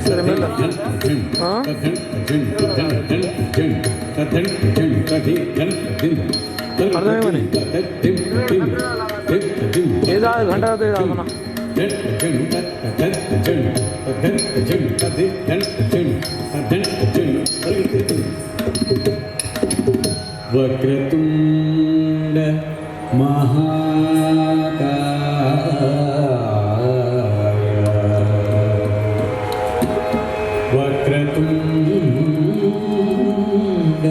సరే మెల్ల అర్థమేమని ఏదో గంట మన వక్రతుండ మహాకాయ వక్రతుండ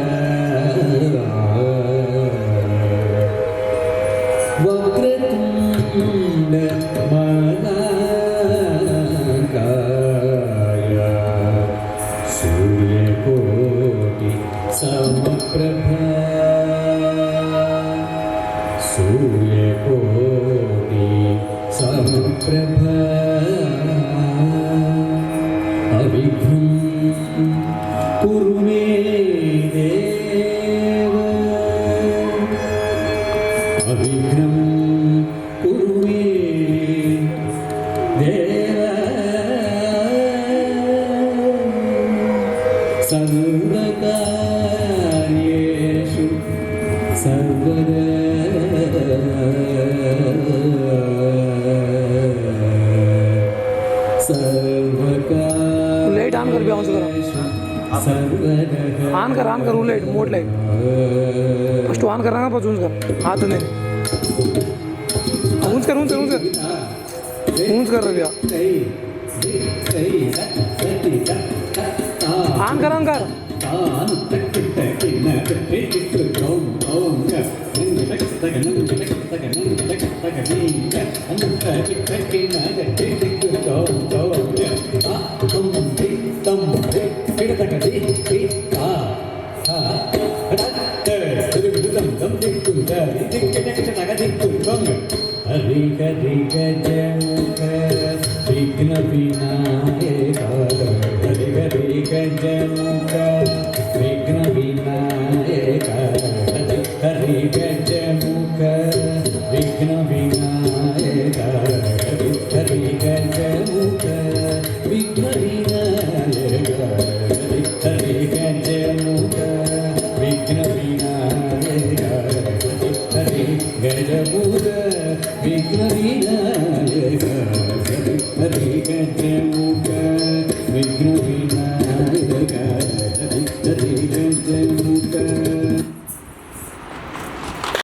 మహాకాయ వక్రతుండ మహాకాయ సూర్యకోటి సమప్రభ సూర్యకోటి సమప్రభ అవిఘ్నం కురు మే దేవ అవిఘ్నం కురు మే దేవ సర్వకార్యేషు సర్వదా लाइट ऑन कर भी ऑन कर वो light mode light first on करना ना ऊंच कर हाथ नहीं ऊंच कर रहा ऑन कर हरि हरि गजमुख विघ्न विनायक हरि हरि गजमुख विघ्न विनायक हरि गजमुख विघ्न विनायक हरि गजमुख विघ्न विनायक हरि गजमुख विघ्न विनायक हरि गजमुख विघ्न विनायक हरि गजमुख विघ्न विनायक हरि गजमुख